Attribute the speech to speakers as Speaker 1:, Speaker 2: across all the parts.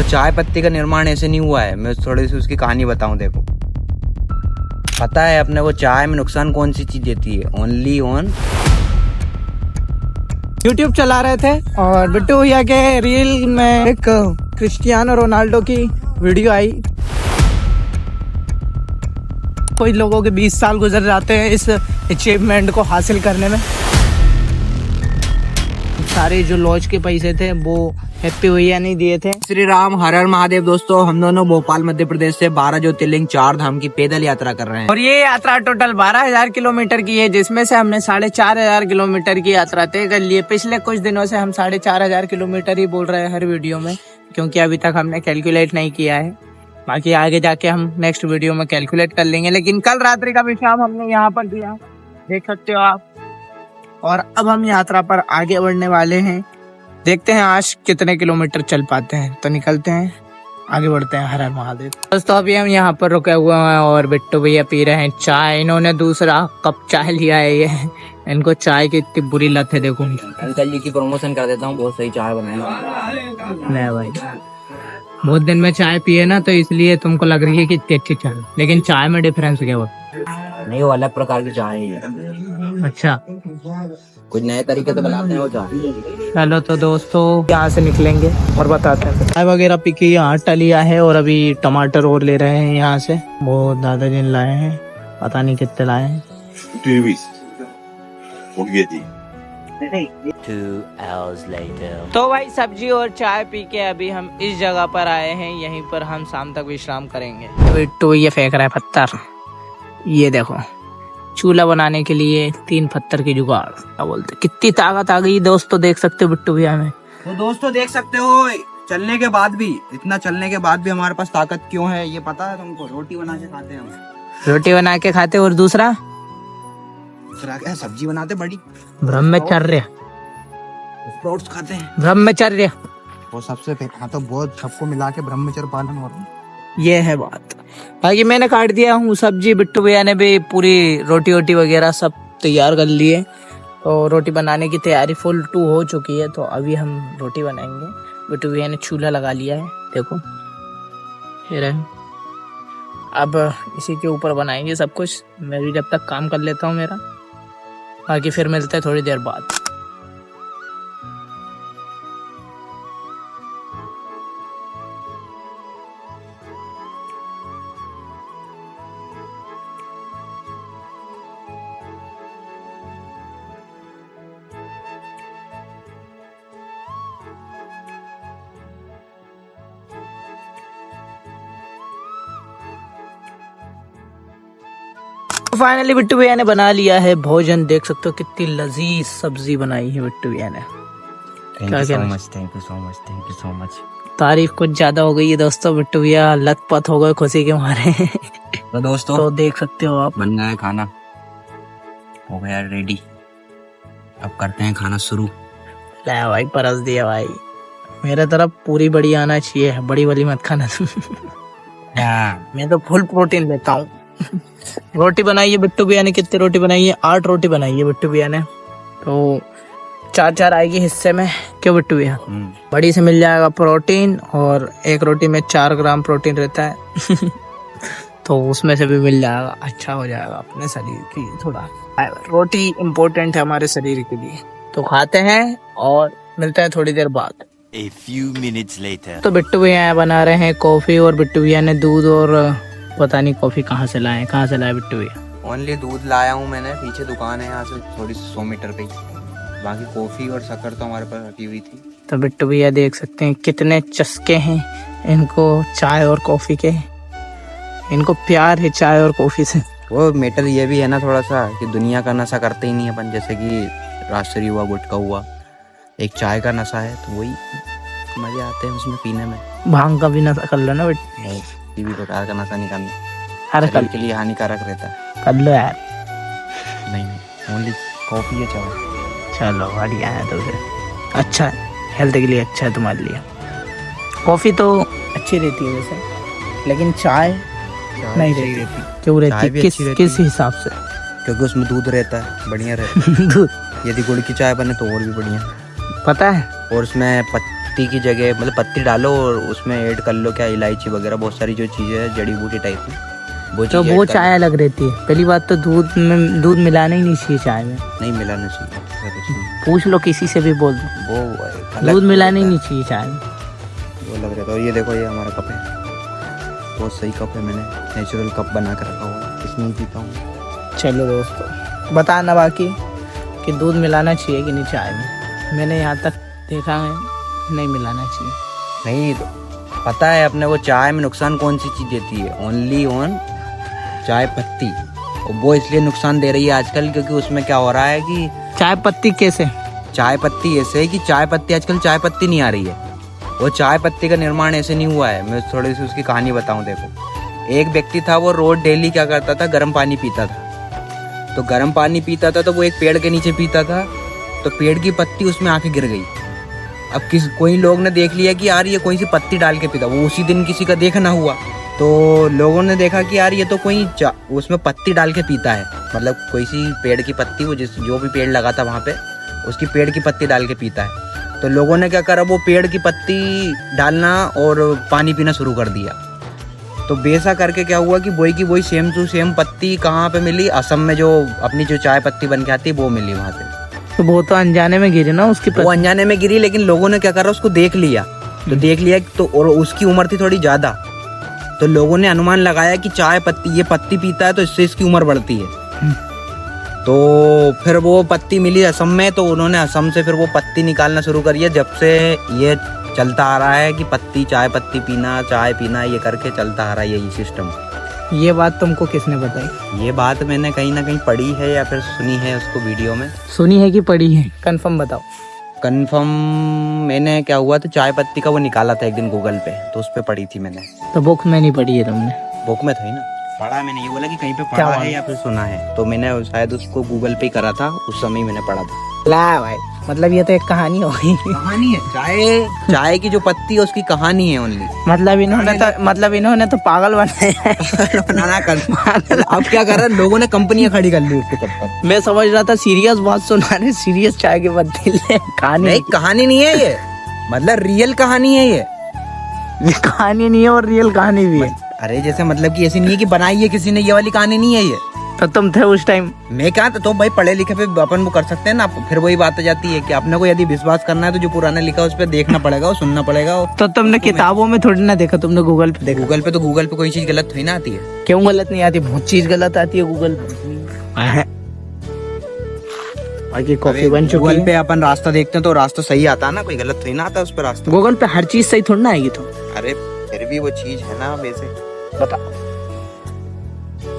Speaker 1: और चाय पत्ती का निर्माण ऐसे नहीं हुआ है। मैं थोड़ी सी उसकी कहानी बताऊं। देखो, पता है अपने को चाय में नुकसान कौन सी चीज देती है? ओनली ऑन
Speaker 2: यूट्यूब चला रहे थे और बिट्टू भैया के रील में एक क्रिस्टियानो रोनाल्डो की वीडियो आई। कोई लोगों के 20 साल गुजर जाते हैं इस अचीवमेंट को हासिल करने में। सारे जो लॉज के पैसे थे वो हैप्पी भैया नहीं दिए थे।
Speaker 1: श्री राम, हर हर महादेव। दोस्तों, हम दोनों भोपाल मध्य प्रदेश से 12 ज्योतिर्लिंग 4 धाम की पैदल यात्रा कर रहे हैं
Speaker 2: और ये यात्रा टोटल 12,000 किलोमीटर की है, जिसमें से हमने 4,500 किलोमीटर की यात्रा तय कर ली है। पिछले कुछ दिनों से हम 4,500 किलोमीटर ही बोल रहे हैं हर वीडियो में, क्योंकि अभी तक हमने कैलकुलेट नहीं किया है। बाकी आगे जाके हम नेक्स्ट वीडियो में कैलकुलेट कर लेंगे। लेकिन कल रात्रि का विश्राम हमने यहाँ पर दिया, देख सकते हो आप। और अब हम यात्रा पर आगे बढ़ने वाले हैं। देखते हैं आज कितने किलोमीटर चल पाते हैं। तो निकलते हैं, आगे बढ़ते हैं। हर हर महादेव। दोस्तों, अभी हम यहाँ पर रुके हुए हैं और बिट्टू भैया पी रहे हैं चाय। इन्होंने दूसरा कप चाय लिया है। ये इनको चाय की इतनी बुरी लत है। देखो,
Speaker 1: अंकल जी की प्रमोशन कर देता हूँ, बहुत सही चाय बनाए।
Speaker 2: नहीं भाई, बहुत दिन में चाय पिए ना, तो इसलिए तुमको लग रही है कि इतनी अच्छी चाय, लेकिन चाय में डिफरेंस क्या हो?
Speaker 1: नहीं, वो अलग प्रकार की चाय है।
Speaker 2: अच्छा,
Speaker 1: कुछ नए तरीके से बनाते हैं वो चाय।
Speaker 2: चलो तो दोस्तों, यहाँ से निकलेंगे और बताते हैं। चाय वगैरह पी के आटा लिया है और अभी टमाटर और ले रहे हैं यहाँ से। वो दादाजी ने लाए हैं, पता नहीं कितने लाए हैं।
Speaker 3: 2 hours later.
Speaker 2: तो भाई, सब्जी और चाय पी के अभी हम इस जगह पर आए हैं। यहीं पर हम शाम तक विश्राम करेंगे। बिट्टू ये फेंक रहा है पत्थर। ये देखो, चूल्हा बनाने के लिए 3 पत्थर की जुगाड़। क्या बोलते, कितनी ताकत आ गई दोस्तों, देख सकते हो बिट्टू भैया में।
Speaker 1: तो दोस्तों, देख सकते हो, चलने के बाद भी, इतना चलने के बाद भी हमारे पास ताकत क्यों है ये पता है तुमको? रोटी बना के खाते हैं हम।
Speaker 2: रोटी बना के खाते। और दूसरा
Speaker 1: क्या, सब्जी बनाते बड़ी।
Speaker 2: ब्रह्मचर्य,
Speaker 1: फ्रूट्स खाते हैं।
Speaker 2: ब्रह्मचर्य
Speaker 1: वो सबसे हाँ, तो बहुत सबको मिला के ब्रह्मचर्य पालन हो रहा है।
Speaker 2: ये है बात। बाकी मैंने काट दिया हूँ सब्जी। बिट्टू भैया ने भी पूरी रोटी वोटी वगैरह सब तैयार कर लिए। तो रोटी बनाने की तैयारी फुल 2 हो चुकी है। तो अभी हम रोटी बनाएंगे। बिट्टू भैया ने चूल्हा लगा लिया है, देखो ये रहे। अब इसी के ऊपर बनाएंगे सब कुछ। मैं भी जब तक काम कर लेता हूँ मेरा, बाकी फिर मिलते हैं थोड़ी देर बाद। फाइनली बिट्टू भैया ने बना लिया है भोजन। देख सकते हो कितनी लजीज सब्जी बनाई है बिट्टू भैया ने।
Speaker 1: Thank you so much.
Speaker 2: तारीफ कुछ ज्यादा हो गई है दोस्तों। बिट्टू भैया लथपथ हो गए खुशी के मारे।
Speaker 1: तो दोस्तों,
Speaker 2: तो देख सकते हो आप,
Speaker 1: बन गया है खाना, हो गया रेडी। अब करते हैं खाना शुरू।
Speaker 2: ले भाई, परस दिया भाई। मेरे तरफ पूरी बड़ी आना चाहिए, बड़ी वाली मत खाना तुम। मैं तो फुल प्रोटीन लेता हूँ। रोटी बनाई है बिट्टू भैया ने। कितनी रोटी बनाई है? 8 रोटी बनाई है बिट्टू भैया ने। तो 4-4 आएगी हिस्से में। क्यों बिट्टू भैया? बड़ी से मिल जाएगा प्रोटीन, और एक रोटी में 4 ग्राम प्रोटीन रहता है। तो उसमें से भी मिल जाएगा, अच्छा हो जाएगा अपने शरीर के लिए। थोड़ा रोटी इम्पोर्टेंट है हमारे शरीर के लिए। तो खाते हैं और मिलते हैं थोड़ी देर बाद।
Speaker 3: A few minutes later.
Speaker 2: तो बिट्टू भैया बना रहे हैं कॉफी, और बिट्टू भैया ने दूध और पता नहीं कॉफी कहाँ से लाए बिट्टू भैया।
Speaker 1: ओनली दूध लाया हूँ मैंने, पीछे दुकान है यहाँ से थोड़ी 100 मीटर पे। बाकी कॉफी और शक्कर तो हमारे पास रखी हुई थी।
Speaker 2: तो बिट्टू भैया देख सकते हैं कितने चस्के हैं इनको चाय और कॉफी के। इनको प्यार है चाय और कॉफी से।
Speaker 1: वो मैटर ये भी है ना थोड़ा सा, कि दुनिया का नशा करते ही नहीं अपन। जैसे कि राष्ट्रीय हुआ, गुटखा हुआ, एक चाय का नशा है। तो वही मजे आते हैं उसमें पीने में।
Speaker 2: भांग का भी नशा कर लो ना बेटा।
Speaker 1: किसी भी प्रकार का नशा नहीं करना,
Speaker 2: हर
Speaker 1: शरीर के लिए हानिकारक रहता है।
Speaker 2: कर लो यार।
Speaker 1: नहीं, ओनली कॉफी है चाय।
Speaker 2: चलो बढ़िया है। तो फिर अच्छा है, हेल्थ के लिए अच्छा है तुम्हारे लिए। कॉफी तो अच्छी रहती है वैसे, लेकिन चाय नहीं रहती। क्यों रहती है? किस हिसाब से?
Speaker 1: क्योंकि उसमें दूध रहता है, बढ़िया रहता है।
Speaker 2: दूध।
Speaker 1: यदि गुड़ की चाय बने तो और भी बढ़िया।
Speaker 2: पता है,
Speaker 1: और उसमें पत्ती की जगह मतलब पत्ती डालो और उसमें ऐड कर लो क्या इलायची वगैरह बहुत सारी जो चीज़ें है जड़ी बूटी टाइप में वो
Speaker 2: तो
Speaker 1: चीज़
Speaker 2: वो
Speaker 1: ऐड कर
Speaker 2: चाय अलग रहती है। पहली बात तो दूध मिलाना ही नहीं चाहिए चाय में।
Speaker 1: लो। नहीं मिलाना चाहिए ऐसा कुछ नहीं।
Speaker 2: पूछ लो किसी से भी बोल दो,
Speaker 1: वो अलग
Speaker 2: दूध मिलाना ही
Speaker 1: रहता
Speaker 2: नहीं चाहिए चाय में।
Speaker 1: है, वो अलग रहता है। और ये देखो ये हमारा कप है, बहुत सही कप है, मैंने नेचुरल कप बना कर रखा हुआ है, इसमें ही पीता हूँ।
Speaker 2: चलो दोस्तों, बताना बाकी कि दूध मिलाना चाहिए कि नहीं चाय में। मैंने यहाँ तक देखा है नहीं मिलाना चाहिए।
Speaker 1: नहीं तो पता है अपने को चाय में नुकसान कौन सी चीज़ देती है, ओनली ऑन चाय पत्ती। और वो इसलिए नुकसान दे रही है आजकल क्योंकि उसमें क्या हो रहा है कि
Speaker 2: चाय पत्ती कैसे?
Speaker 1: चाय पत्ती ऐसे है कि चाय पत्ती आजकल चाय पत्ती नहीं आ रही है। वो चाय पत्ती का निर्माण ऐसे नहीं हुआ है। मैं थोड़ी सी उसकी कहानी बताऊं। देखो एक व्यक्ति था, वो रोज डेली क्या करता था, गर्म पानी पीता था। तो गर्म पानी पीता था तो वो एक पेड़ के नीचे पीता था, तो पेड़ की पत्ती उसमें आके गिर गई। अब कोई लोग ने देख लिया कि यार ये कोई सी पत्ती डाल के पीता। वो उसी दिन किसी का देखना हुआ तो लोगों ने देखा कि यार ये तो कोई उसमें पत्ती डाल के पीता है, मतलब कोई सी पेड़ की पत्ती, वो जो भी पेड़ लगा था वहाँ पे उसकी पेड़ की पत्ती डाल के पीता है। तो लोगों ने क्या करा, वो पेड़ की पत्ती डालना और पानी पीना शुरू कर दिया। तो वैसा करके क्या हुआ कि वही सेम टू सेम पत्ती कहाँ पे मिली, असम में जो अपनी जो चाय पत्ती बन के आती है वो मिली वहाँ से।
Speaker 2: तो वो तो अनजाने में गिरी ना उसकी
Speaker 1: वो अनजाने में गिरी, लेकिन लोगों ने क्या करा उसको देख लिया। तो देख लिया तो और उसकी उम्र थी थोड़ी ज्यादा, तो लोगों ने अनुमान लगाया कि चाय पत्ती ये पत्ती पीता है तो इससे इसकी उम्र बढ़ती है। तो फिर वो पत्ती मिली असम में, तो उन्होंने असम से फिर वो पत्ती निकालना शुरू करी है। जब से ये चलता आ रहा है कि पत्ती चाय पत्ती पीना, चाय पीना, ये करके चलता आ रहा है यही सिस्टम।
Speaker 2: ये बात तुमको किसने बताई?
Speaker 1: ये बात मैंने कहीं ना कहीं पढ़ी है या फिर सुनी है उसको वीडियो में।
Speaker 2: सुनी है कि पढ़ी है? कंफर्म बताओ।
Speaker 1: कंफर्म मैंने क्या हुआ तो चाय पत्ती का वो निकाला था एक दिन गूगल पे, तो उस पे पढ़ी थी मैंने।
Speaker 2: तो बुक में नहीं पढ़ी है तुमने?
Speaker 1: बुक में थी ना, पढ़ा मैंने। ये बोला कि कहीं पे
Speaker 2: क्या
Speaker 1: पढ़ा
Speaker 2: बात
Speaker 1: है या फिर सुना है, तो मैंने शायद उसको गूगल पे ही करा था, उस समय ही मैंने पढ़ा था।
Speaker 2: ला भाई, मतलब ये तो एक कहानी हो गई।
Speaker 1: कहानी है चाय की जो पत्ती है उसकी कहानी है ओनली।
Speaker 2: मतलब इन्होंने तो पागल बनाया
Speaker 1: बनाना कर अब क्या कर रहा है, लोगों ने कंपनियां खड़ी कर ली उसके चक्कर।
Speaker 2: मैं समझ रहा था सीरियस बात सुना रहे, सीरियस चाय की पत्ती ले। कहानी
Speaker 1: नहीं, कहानी नहीं है ये, मतलब रियल कहानी है ये।
Speaker 2: कहानी नहीं है और रियल कहानी भी है।
Speaker 1: अरे जैसे मतलब कि ऐसी नहीं है कि बनाई है किसी ने, ये वाली कहानी नहीं है ये।
Speaker 2: तो तुम थे उस टाइम?
Speaker 1: मैं क्या तो भाई पढ़े लिखे पे अपन वो कर सकते हैं ना। फिर वही बात आ जाती है कि अपने को यदि विश्वास करना है तो जो पुराना लिखा है उस पर देखना पड़ेगा और सुनना पड़ेगा।
Speaker 2: तो तुमने किताबों में थोड़ी ना देखा, तुमने गूगल पे देखा।
Speaker 1: गूगल पे कोई चीज गलत थोड़ी ना आती है।
Speaker 2: क्यों गलत नहीं आती? बहुत चीज गलत आती है गूगल पे। बाकी कॉफी बन चुकी
Speaker 1: गूगल
Speaker 2: है।
Speaker 1: पे अपन रास्ता देखते हैं तो रास्ता सही आता है ना, कोई गलत थोड़ी ना आता है उस पर रास्ता।
Speaker 2: गूगल पे हर चीज सही थोड़ी ना आएगी। तो
Speaker 1: अरे फिर भी वो चीज है ना वैसे।
Speaker 2: बता,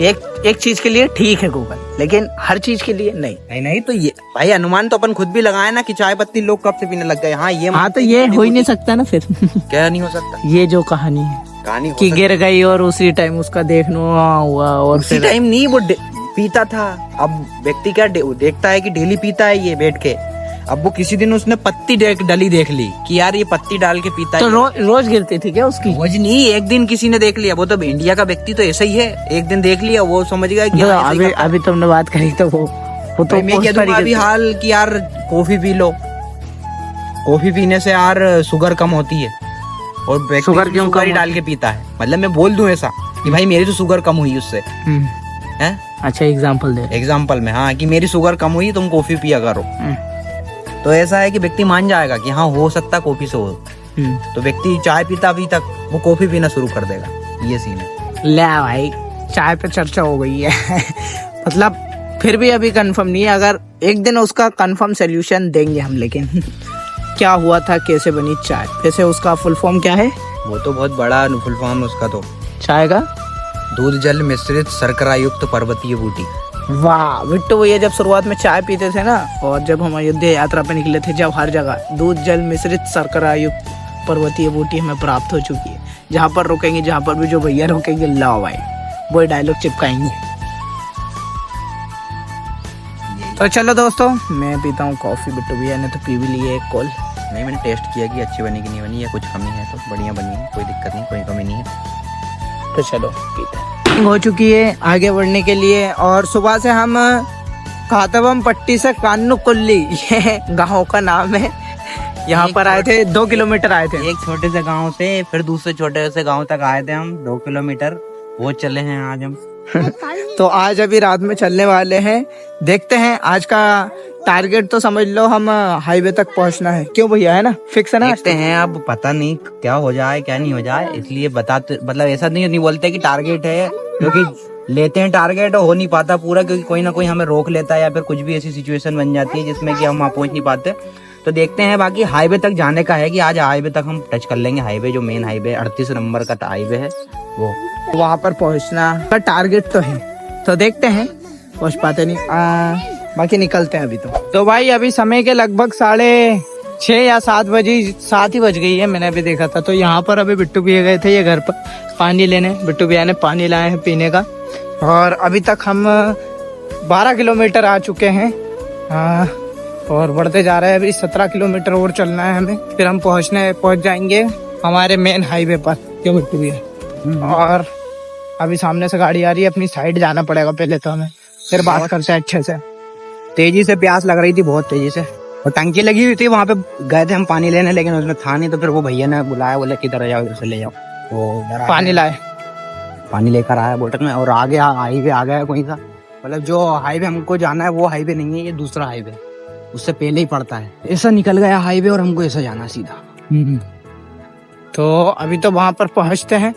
Speaker 2: एक चीज के लिए ठीक है गूगल, लेकिन हर चीज के लिए नहीं।
Speaker 1: नहीं तो ये भाई अनुमान तो अपन खुद भी लगाए ना कि चाय पत्ती लोग कब से पीने लग गए। हाँ
Speaker 2: तो ये हो ही नहीं सकता ना फिर।
Speaker 1: क्या नहीं हो सकता?
Speaker 2: ये जो कहानी है
Speaker 1: कहानी
Speaker 2: कि गिर गई और उसी टाइम उसका देखना हुआ और
Speaker 1: उसी टाइम नहीं, वो पीता था। अब व्यक्ति क्या देखता है कि डेली पीता है ये बैठ के। अब वो किसी दिन उसने पत्ती डली देख ली कि यार ये पत्ती डाल के पीता
Speaker 2: तो
Speaker 1: है।
Speaker 2: रोज गिरती थी क्या उसकी?
Speaker 1: रोज नहीं, एक दिन किसी ने देख लिया। वो तो इंडिया का व्यक्ति तो ऐसा ही है, एक दिन देख लिया वो समझ गया कि हाँ,
Speaker 2: अभी तुमने बात करी तो वो तो
Speaker 1: मैं क्या दूंगा अभी हाल कि यार कॉफी पी लो, कॉफी पीने से यार शुगर कम होती है और
Speaker 2: शुगर क्यों कम
Speaker 1: डाल के पीता है। मतलब मैं बोल दूं ऐसा कि भाई मेरी तो शुगर कम हुई उससे है।
Speaker 2: अच्छा एग्जाम्पल दे।
Speaker 1: एग्जाम्पल में हाँ कि मेरी शुगर कम हुई, तुम कॉफी पिया करो। तो ऐसा है कि व्यक्ति मान जाएगा कि हाँ हो सकता कॉफी से हो। तो व्यक्ति चाय पीता अभी तक वो कॉफी पीना शुरू कर देगा। ये सीन है।
Speaker 2: ले भाई, चाय पे चर्चा हो गई है। मतलब फिर भी अभी कंफर्म नहीं है। अगर एक दिन उसका कंफर्म सोल्यूशन देंगे हम, लेकिन क्या हुआ था, कैसे बनी चाय, वैसे उसका फुल फॉर्म क्या है?
Speaker 1: वो तो बहुत बड़ा फुल फॉर्म है उसका। तो
Speaker 2: चाय का
Speaker 1: दूध जल मिश्रित शर्करा युक्त पर्वतीय बूटी।
Speaker 2: वाह बिट्टू, ये जब शुरुआत में चाय पीते थे ना, और जब हम अयोध्या यात्रा पे निकले थे, जब हर जगह दूध जल मिश्रित शर्करा युक्त पर्वतीय बूटी हमें प्राप्त हो चुकी है। जहाँ पर रुकेंगे, जहाँ पर भी जो भैया रुकेंगे, लाओ भाई, वो डायलॉग चिपकाएंगे। तो चलो दोस्तों, मैं पीता हूँ कॉफी। बिट्टू भैया ने तो पी भी ली है एक कॉल।
Speaker 1: नहीं, मैंने टेस्ट किया कि अच्छी बनी कि नहीं बनी या कुछ कमी है, तो बढ़िया बनी है, कोई दिक्कत नहीं, कोई कमी नहीं है।
Speaker 2: तो चलो पीते हैं। हो चुकी है आगे बढ़ने के लिए। और सुबह से हम खातबम पट्टी से कान्नू कुल्ली, ये गाँव का नाम है, यहाँ पर आए थे, 2 किलोमीटर आए थे।
Speaker 1: एक छोटे से गांव से फिर दूसरे छोटे से गांव तक आए थे हम, 2 किलोमीटर वो चले हैं आज हम।
Speaker 2: तो आज अभी रात में चलने वाले हैं, देखते हैं। आज का टारगेट तो समझ लो हम हाईवे तक पहुंचना है। क्यों भैया, है ना, फिक्स है ना?
Speaker 1: देखते हैं, अब पता नहीं क्या हो जाए क्या नहीं हो जाए, इसलिए बताते, मतलब ऐसा नहीं बोलते कि टारगेट है, क्योंकि लेते हैं टारगेट और हो नहीं पाता पूरा, क्योंकि कोई ना कोई हमें रोक लेता है या फिर कुछ भी ऐसी सिचुएशन बन जाती है जिसमें कि हम वहाँ पहुंच नहीं पाते। तो देखते हैं, बाकी हाईवे तक जाने का है कि आज हाईवे तक हम टच कर लेंगे। हाईवे जो मेन हाईवे 38 नंबर का हाईवे है वो,
Speaker 2: वहाँ पर पहुंचना का टारगेट तो है, तो देखते हैं, पहुंच पाते नहीं, बाकी निकलते हैं अभी। तो भाई अभी समय के लगभग 6:30 या 7 बजे, 7 ही बज गई है, मैंने अभी देखा था। तो यहाँ पर अभी बिट्टू भैया गए थे ये घर पर पानी लेने, बिट्टू भैया ने पानी लाए हैं पीने का, और अभी तक हम 12 किलोमीटर आ चुके हैं, और बढ़ते जा रहे हैं। अभी 17 किलोमीटर और चलना है हमें, फिर हम पहुंच जाएंगे हमारे मेन हाईवे पर। क्यों बिट्टू भैया? और अभी सामने से गाड़ी आ रही है, अपनी साइड जाना पड़ेगा पहले तो हमें, फिर बात करते हैं अच्छे से।
Speaker 1: तेजी से प्यास लग रही थी, बहुत तेजी से, और टंकी लगी हुई थी, वहाँ पे गए थे हम पानी लेने, लेकिन उसमें था नहीं, तो फिर वो भैया ने बुलाया, बोले किधर जाओ, इधर से ले जाओ, तो
Speaker 2: पानी लाए,
Speaker 1: पानी लेकर आया बोतल में, और आगे हाईवे आ गया कोई सा, मतलब जो हाईवे हमको जाना है वो हाईवे नहीं है, ये दूसरा हाईवे उससे पहले ही पड़ता है। ऐसा निकल गया हाईवे और हमको ऐसा जाना सीधा।
Speaker 2: तो अभी तो वहां पर पहुंचते हैं,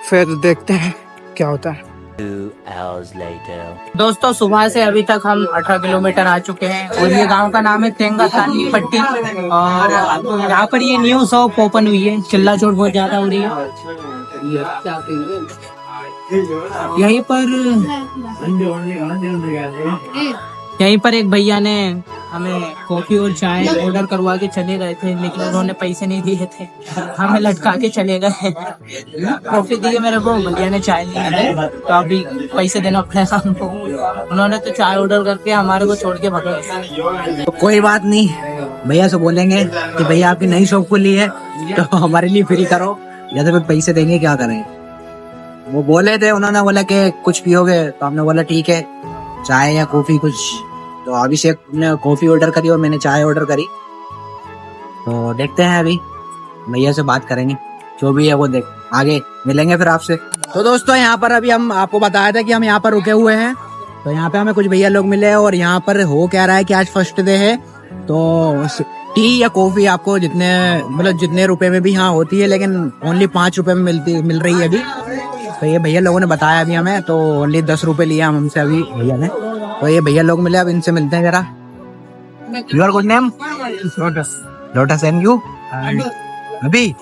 Speaker 2: फिर देखते हैं क्या होता है।
Speaker 3: 2 hours later.
Speaker 2: दोस्तों सुबह से अभी तक हम 18 किलोमीटर आ चुके हैं, और ये गांव का नाम है तेंगा तानी पट्टी, और यहाँ पर ये न्यू शॉप ओपन हुई है, चिल्ला चोट बहुत ज्यादा हो रही है। यहीं पर एक भैया ने हमें कॉफी और चाय ऑर्डर करवा के चले गए थे, लेकिन उन्होंने पैसे नहीं दिए थे, हमें लटका के चले गए। कॉफी दी मेरे को, भैया ने चाय नहीं दी, तो अभी पैसे देना पड़ेगा हमको। उन्होंने तो चाय ऑर्डर करके हमारे को छोड़ के भगे।
Speaker 1: तो कोई बात नहीं, भैया से बोलेंगे कि भैया आपकी नई शॉप खुली है तो हमारे लिए फ्री करो, या तो फिर पैसे देंगे, क्या करें। वो बोले थे, उन्होंने बोला कि कुछ पियोगे, तो हमने बोला ठीक है, चाय या कॉफी कुछ। तो अभिषेक ने कॉफी ऑर्डर करी और मैंने चाय ऑर्डर करी, तो देखते हैं, अभी भैया से बात करेंगे, जो भी है वो देख आगे मिलेंगे फिर आपसे। तो दोस्तों यहाँ पर अभी हम आपको बताया था कि हम यहाँ पर रुके हुए हैं, तो यहाँ पे हमें कुछ भैया लोग मिले, और यहाँ पर हो क्या रहा है कि आज फर्स्ट डे है, तो टी या कॉफी आपको जितने रुपए में भी यहाँ होती है, लेकिन ओनली 5 रुपए में मिल रही है अभी। तो ये भैया लोगों ने बताया अभी हमें, तो ओनली 10 रुपए लिया हमसे अभी भैया ने। तो ये भैया लोग मिले, अब इनसे मिलते हैं जरा। Your good name? Lotus. And you? अभी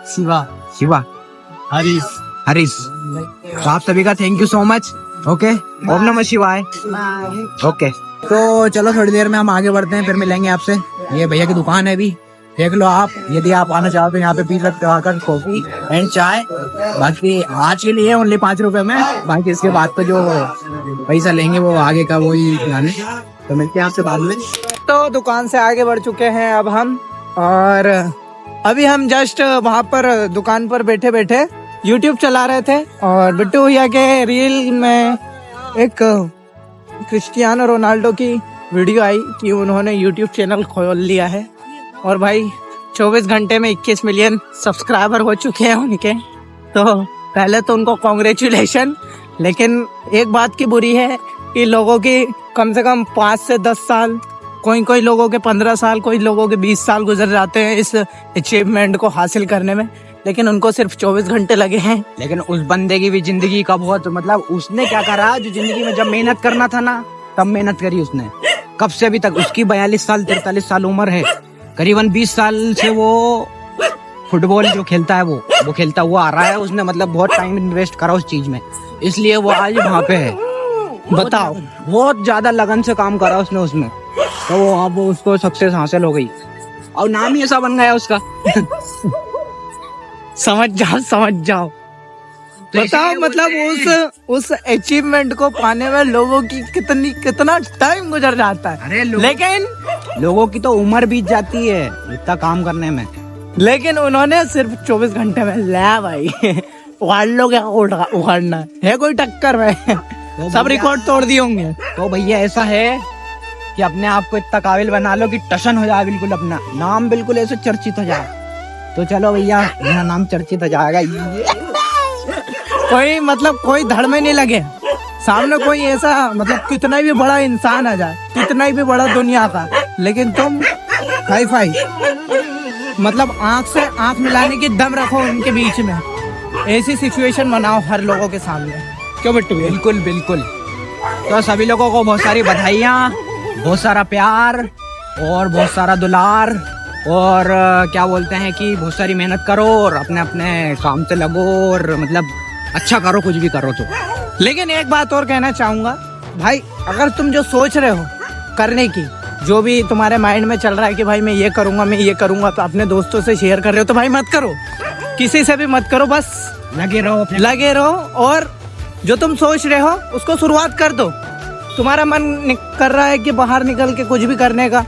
Speaker 1: शिवा। हरीश। तो आप सभी का thank you so much. Okay, ओम नमः शिवाय। ओके, तो चलो थोड़ी देर में हम आगे बढ़ते हैं, फिर मिलेंगे आपसे। ये भैया की दुकान है, अभी देख लो आप, यदि आप आना चाहो तो यहाँ पे पी सकते हो आकर कॉफी एंड चाय। बाकी आज के लिए ओनली 5 रुपए में, बाकी इसके बाद तो जो पैसा लेंगे वो आगे का वही जाने। तो मिलते हैं आपसे बाद में।
Speaker 2: तो दुकान से आगे बढ़ चुके हैं अब हम, और अभी हम जस्ट वहां पर दुकान पर बैठे बैठे YouTube चला रहे थे, और बिट्टू भैया के रील में एक क्रिस्टियानो रोनाल्डो की वीडियो आई कि उन्होंने YouTube चैनल खोल लिया है, और भाई 24 घंटे में 21 मिलियन सब्सक्राइबर हो चुके हैं उनके। तो पहले तो उनको कॉन्ग्रेचुलेशन, लेकिन एक बात की बुरी है कि लोगों की कम से कम 5 से 10 साल, कोई लोगों के 15 साल, कोई लोगों के 20 साल गुजर जाते हैं इस अचीवमेंट को हासिल करने में, लेकिन उनको सिर्फ 24 घंटे लगे हैं।
Speaker 1: लेकिन उस बंदे की भी जिंदगी का बहुत, मतलब उसने क्या करा, जो जिंदगी में जब मेहनत करना था ना, तब मेहनत करी उसने, कब से अभी तक। उसकी 42 साल 43 साल उम्र है, करीबन 20 साल से वो फुटबॉल जो खेलता है वो खेलता हुआ आ रहा है। उसने मतलब बहुत टाइम इन्वेस्ट करा उस चीज में, इसलिए वो आज वहाँ पे है। बताओ, बहुत ज्यादा लगन से काम करा उसने उसमें, तो वो अब उसको सक्सेस हासिल हो गई, और नाम ही ऐसा बन गया उसका।
Speaker 2: समझ जाओ। बताओ, मतलब उस अचीवमेंट को पाने में लोगों की कितना टाइम गुजर जाता है।
Speaker 1: अरे
Speaker 2: लेकिन
Speaker 1: लोगों की तो उम्र बीत जाती है इतना काम करने में,
Speaker 2: लेकिन उन्होंने सिर्फ 24 घंटे में ले भाई उखाड़ लो, क्या उखाड़ना है कोई टक्कर में। सब रिकॉर्ड तोड़ दिए होंगे।
Speaker 1: तो भैया ऐसा है
Speaker 4: कि अपने आप को इतना काबिल बना लो कि टशन हो जाए, बिल्कुल अपना नाम बिल्कुल ऐसे चर्चित हो जाए। तो चलो भैया, मेरा नाम चर्चित हो जाएगा।
Speaker 2: कोई मतलब कोई धड़ में नहीं लगे, सामने कोई ऐसा मतलब कितना भी बड़ा इंसान आ जाए, कितना भी बड़ा दुनिया का, लेकिन तुम हाई फाई मतलब आंख से आंख मिलाने की दम रखो उनके बीच में, ऐसी सिचुएशन बनाओ हर लोगों के सामने। क्यों बिट्टू?
Speaker 4: बिल्कुल बिल्कुल। तो सभी लोगों को बहुत सारी बधाइयाँ, बहुत सारा प्यार और बहुत सारा दुलार, और क्या बोलते हैं कि बहुत सारी मेहनत करो और अपने अपने काम से लगो और मतलब अच्छा करो, कुछ भी करो तो।
Speaker 2: लेकिन एक बात और कहना चाहूंगा भाई, अगर तुम जो सोच रहे हो करने की, जो भी तुम्हारे माइंड में चल रहा है कि भाई मैं ये करूंगा मैं ये करूंगा, तो अपने दोस्तों से शेयर कर रहे हो तो भाई मत करो, किसी से भी मत करो, बस
Speaker 4: लगे रहो
Speaker 2: और जो तुम सोच रहे हो उसको शुरुआत कर दो। तुम्हारा मन कर रहा है कि बाहर निकल के कुछ भी करने का,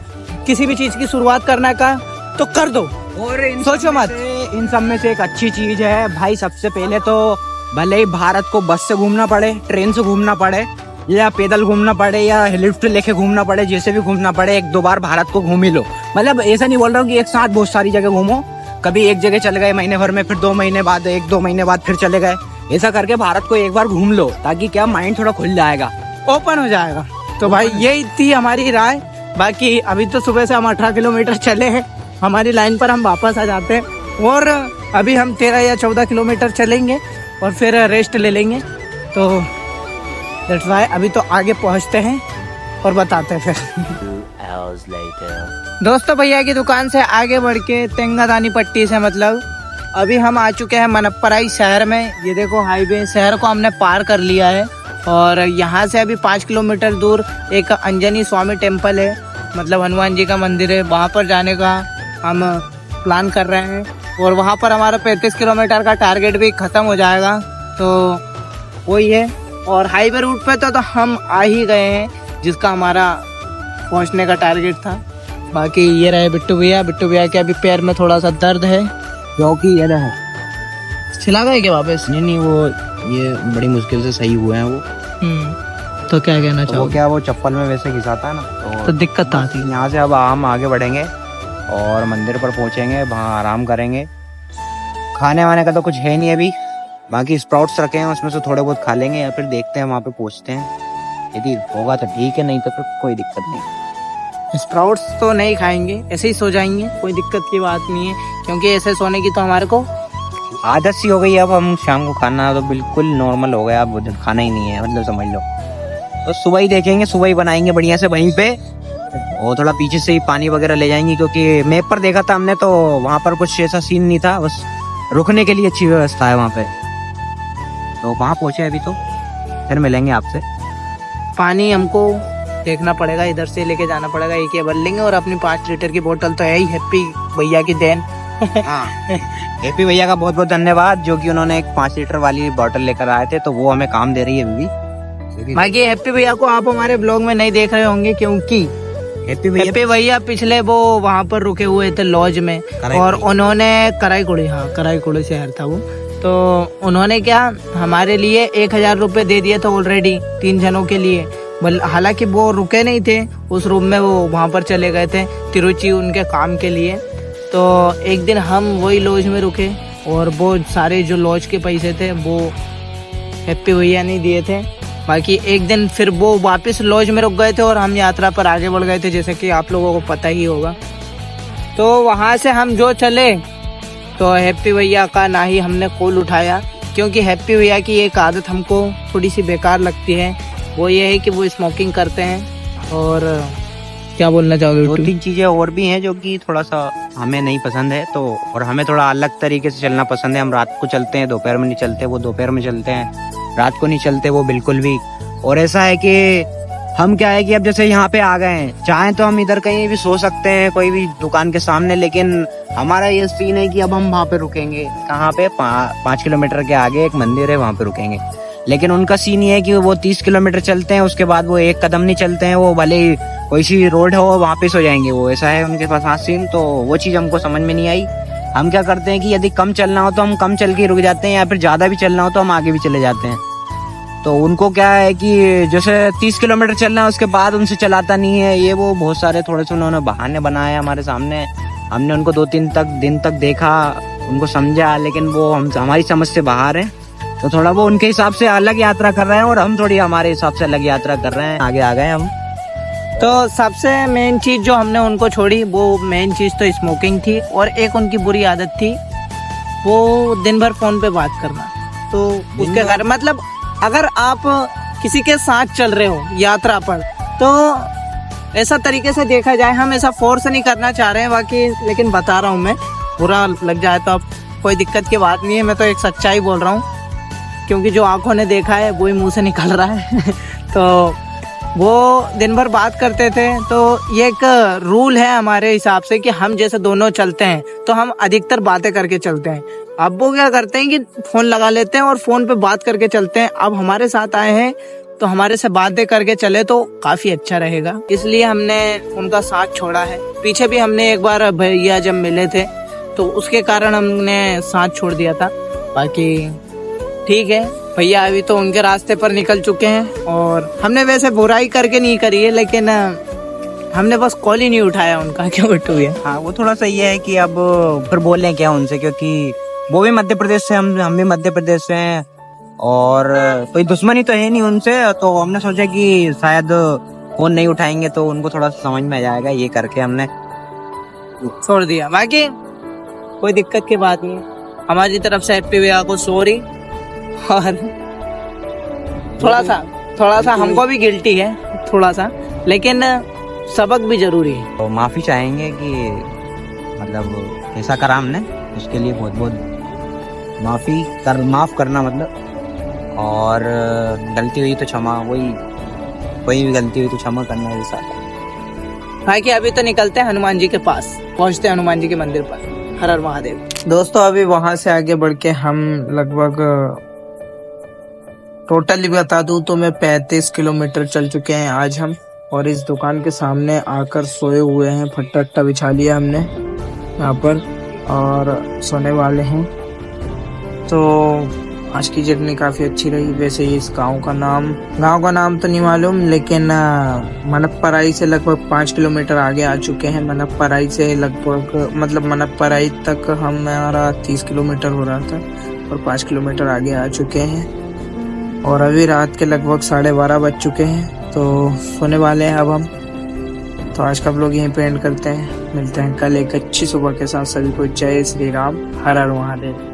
Speaker 2: किसी भी चीज की शुरुआत करने का, तो कर दो
Speaker 4: और
Speaker 2: सोचो मत।
Speaker 4: इन सब में से एक अच्छी चीज है भाई, सबसे पहले तो भले ही भारत को बस से घूमना पड़े, ट्रेन से घूमना पड़े, या पैदल घूमना पड़े, या लिफ्ट लेके घूमना पड़े, जैसे भी घूमना पड़े, 1-2 बार भारत को घूम ही लो। मतलब ऐसा नहीं बोल रहा हूँ कि एक साथ बहुत सारी जगह घूमो, कभी एक जगह चले गए महीने भर में, फिर 2 महीने बाद 1-2 महीने बाद फिर चले गए, ऐसा करके भारत को एक बार घूम लो, ताकि क्या माइंड थोड़ा खुल जाएगा,
Speaker 2: ओपन हो जाएगा। तो भाई यही थी हमारी राय। बाकी अभी तो सुबह से हम 18 किलोमीटर चले हैं, हमारी लाइन पर हम वापस आ जाते हैं, और अभी हम 13 या 14 किलोमीटर चलेंगे और फिर रेस्ट ले लेंगे। तो दैट्स व्हाई अभी तो आगे पहुंचते हैं और बताते हैं फिर।
Speaker 3: 2 hours later.
Speaker 2: दोस्तों, भैया की दुकान से आगे बढ़ के तेंगादानी पट्टी से मतलब अभी हम आ चुके हैं मनप्पराई शहर में। ये देखो हाईवे, शहर को हमने पार कर लिया है, और यहाँ से अभी 5 किलोमीटर दूर एक अंजनी स्वामी टेम्पल है, मतलब हनुमान जी का मंदिर है, वहाँ पर जाने का हम प्लान कर रहे हैं। और वहाँ पर हमारा 35 किलोमीटर का टारगेट भी खत्म हो जाएगा, तो वही है। और हाईवे रूट पे तो हम आ ही गए हैं, जिसका हमारा पहुँचने का टारगेट था। बाकी ये रहे बिट्टू भैया के अभी पैर में थोड़ा सा दर्द है,
Speaker 4: क्योंकि ये ना
Speaker 2: छिला गए क्या वापस?
Speaker 1: नहीं वो ये बड़ी मुश्किल से सही हुए हैं वो।
Speaker 2: तो क्या कहना
Speaker 1: तो
Speaker 2: चाहो?
Speaker 1: वो क्या, वो चप्पल में वैसे घिसाता है ना,
Speaker 2: तो दिक्कत आती है।
Speaker 1: यहाँ से अब हम आगे बढ़ेंगे और मंदिर पर पहुँचेंगे, वहाँ आराम करेंगे। खाने वाने का तो कुछ है नहीं अभी, बाकी स्प्राउट्स रखे हैं, उसमें से थोड़े बहुत खा लेंगे, या फिर देखते हैं वहाँ पे पहुँचते हैं, यदि होगा तो ठीक है, नहीं तो फिर कोई दिक्कत नहीं।
Speaker 2: स्प्राउट्स तो नहीं खाएंगे, ऐसे ही सो जाएंगे, कोई दिक्कत की बात नहीं है, क्योंकि ऐसे सोने की तो हमारे को
Speaker 1: आदत सी हो गई है। अब हम शाम को खाना तो बिल्कुल नॉर्मल हो गया, अब खाना ही नहीं है, मतलब समझ लो। तो सुबह ही देखेंगे, सुबह ही बनाएंगे बढ़िया से वहीं पे, और थोड़ा पीछे से ही पानी वगैरह ले जाएंगे, क्योंकि मैप पर देखा था हमने तो वहाँ पर कुछ ऐसा सीन नहीं था, बस रुकने के लिए अच्छी व्यवस्था है वहाँ पे। तो वहाँ पहुँचे अभी, तो फिर मिलेंगे आपसे।
Speaker 2: पानी हमको देखना पड़ेगा, इधर से लेके जाना पड़ेगा, एक ही भर लेंगे, और अपनी 5 लीटर की बोतल तो है ही, हैप्पी भैया की देन।
Speaker 1: हैप्पी भैया का बहुत बहुत धन्यवाद, जो कि उन्होंने एक 5 लीटर वाली बोतल लेकर आए थे, तो वो हमें काम दे रही है अभी।
Speaker 2: बाकी हैप्पी भैया को आप हमारे ब्लॉग में नहीं देख रहे होंगे, क्योंकि हैप्पी भैया पिछले वो वहाँ पर रुके हुए थे लॉज में, और उन्होंने कराईकुड़ी शहर था वो, तो उन्होंने क्या हमारे लिए 1000 रुपए दे दिए थे ऑलरेडी 3 जनों के लिए। हालांकि वो रुके नहीं थे उस रूम में, वो वहाँ पर चले गए थे तिरुचि उनके काम के लिए। तो एक दिन हम वही लॉज में रुके, और वो सारे जो लॉज के पैसे थे वो हैप्पी भैया नहीं दिए थे। बाकी एक दिन फिर वो वापस लॉज में रुक गए थे, और हम यात्रा पर आगे बढ़ गए थे, जैसे कि आप लोगों को पता ही होगा। तो वहाँ से हम जो चले, तो हैप्पी भैया का ना ही हमने कॉल उठाया, क्योंकि हैप्पी भैया की एक आदत हमको थोड़ी सी बेकार लगती है, वो ये है कि वो स्मोकिंग करते हैं। और क्या बोलना चाहोगे?
Speaker 1: 2-3 चीजें और भी हैं जो कि थोड़ा सा हमें नहीं पसंद है, तो और हमें थोड़ा अलग तरीके से चलना पसंद है। हम रात को चलते हैं, दोपहर में नहीं चलते, वो दोपहर में चलते हैं, रात को नहीं चलते वो बिल्कुल भी। और ऐसा है कि हम क्या है कि अब जैसे यहाँ पे आ गए हैं, चाहे तो हम इधर कहीं भी सो सकते हैं, कोई भी दुकान के सामने, लेकिन हमारा ये सीन है कि अब हम वहाँ पे रुकेंगे। कहाँ पे? 5 किलोमीटर के आगे एक मंदिर है, वहाँ पे रुकेंगे। लेकिन उनका सीन ये है कि वो 30 किलोमीटर चलते हैं, उसके बाद वो 1 कदम नहीं चलते हैं, वो भले ही कोई सी रोड हो वहाँ पे सो जाएंगे, वो ऐसा है उनके पास हाथ सीन। तो वो चीज़ हमको समझ में नहीं आई। हम क्या करते हैं कि यदि कम चलना हो तो हम कम चल के रुक जाते हैं, या फिर ज़्यादा भी चलना हो तो हम आगे भी चले जाते हैं।
Speaker 4: तो उनको क्या है कि जैसे 30 किलोमीटर चलना है उसके बाद उनसे चलाता नहीं है, ये वो बहुत सारे थोड़े से उन्होंने बहाने बनाए हमारे सामने। हमने उनको 2-3 दिन तक देखा, उनको समझा, लेकिन वो हमारी समझ से बाहर है। तो थोड़ा वो उनके हिसाब से अलग यात्रा कर रहे हैं और हम थोड़ी हमारे हिसाब से अलग यात्रा कर रहे हैं। आगे आ गए हम।
Speaker 2: तो सबसे मेन चीज जो हमने उनको छोड़ी, वो मेन चीज तो स्मोकिंग थी, और एक उनकी बुरी आदत थी, वो दिन भर फोन पे बात करना। तो उसके कारण मतलब अगर आप किसी के साथ चल रहे हो यात्रा पर, तो ऐसा तरीके से देखा जाए, हम ऐसा फोर्स नहीं करना चाह रहे हैं बाकी, लेकिन बता रहा हूँ मैं, बुरा लग जाए तो आप कोई दिक्कत की बात नहीं है, मैं तो एक सच्चाई बोल रहा हूँ, क्योंकि जो आंखों ने देखा है वही मुंह से निकल रहा है। तो वो दिन भर बात करते थे। तो ये एक रूल है हमारे हिसाब से कि हम जैसे दोनों चलते हैं तो हम अधिकतर बातें करके चलते हैं। अब वो क्या करते हैं कि फोन लगा लेते हैं और फोन पे बात करके चलते हैं। अब हमारे साथ आए हैं तो हमारे से बातें करके चले तो काफी अच्छा रहेगा, इसलिए हमने उनका साथ छोड़ा है। पीछे भी हमने एक बार भैया जब मिले थे तो उसके कारण हमने साथ छोड़ दिया था। बाकी ठीक है, भैया अभी तो उनके रास्ते पर निकल चुके हैं, और हमने वैसे बुराई करके नहीं करी है, लेकिन हमने बस कॉल ही नहीं उठाया उनका कि उठू है।
Speaker 4: हाँ, वो थोड़ा सा ये है कि अब फिर बोलें क्या उनसे, क्योंकि वो भी मध्य प्रदेश से, हम भी मध्य प्रदेश से हैं, और कोई दुश्मनी तो है नहीं उनसे। तो हमने सोचा कि शायद फोन नहीं उठाएंगे तो उनको थोड़ा समझ में आ जाएगा, ये करके हमने
Speaker 2: छोड़ दिया। बाकी कोई दिक्कत की बात नहीं, हमारी तरफ से हैप्पी भैया को सॉरी। और थोड़ा सा हमको भी गिल्टी है थोड़ा सा, लेकिन सबक भी जरूरी है।
Speaker 4: तो माफी चाहेंगे कि मतलब ऐसा करा हमने, उसके लिए बहुत बहुत माफ करना मतलब, और गलती हुई तो क्षमा, कोई भी गलती हुई तो क्षमा करना है साथ।
Speaker 2: बाकी अभी तो निकलते हैं हनुमान जी के पास, पहुंचते हैं हनुमान जी के मंदिर पर। हर हर महादेव। दोस्तों अभी वहां से आगे बढ़ के हम लगभग टोटली बता दूं तो मैं 35 किलोमीटर चल चुके हैं आज हम, और इस दुकान के सामने आकर सोए हुए हैं। फट्टा बिछा लिया हमने यहाँ पर और सोने वाले हैं। तो आज की जर्नी काफी अच्छी रही। वैसे इस गांव का नाम तो नहीं मालूम, लेकिन मनपराई से लगभग 5 किलोमीटर आगे आ चुके हैं। मनपराई से लगभग मतलब मनपराई तक हमारा 30 किलोमीटर हो रहा था, और 5 किलोमीटर आगे आ चुके हैं, और अभी रात के लगभग 12:30 बज चुके हैं। तो सोने वाले हैं अब हम। तो आज का व्लॉग यहीं पे एंड करते हैं। मिलते हैं कल एक अच्छी सुबह के साथ। सभी को जय श्री राम, हर हर महादेव।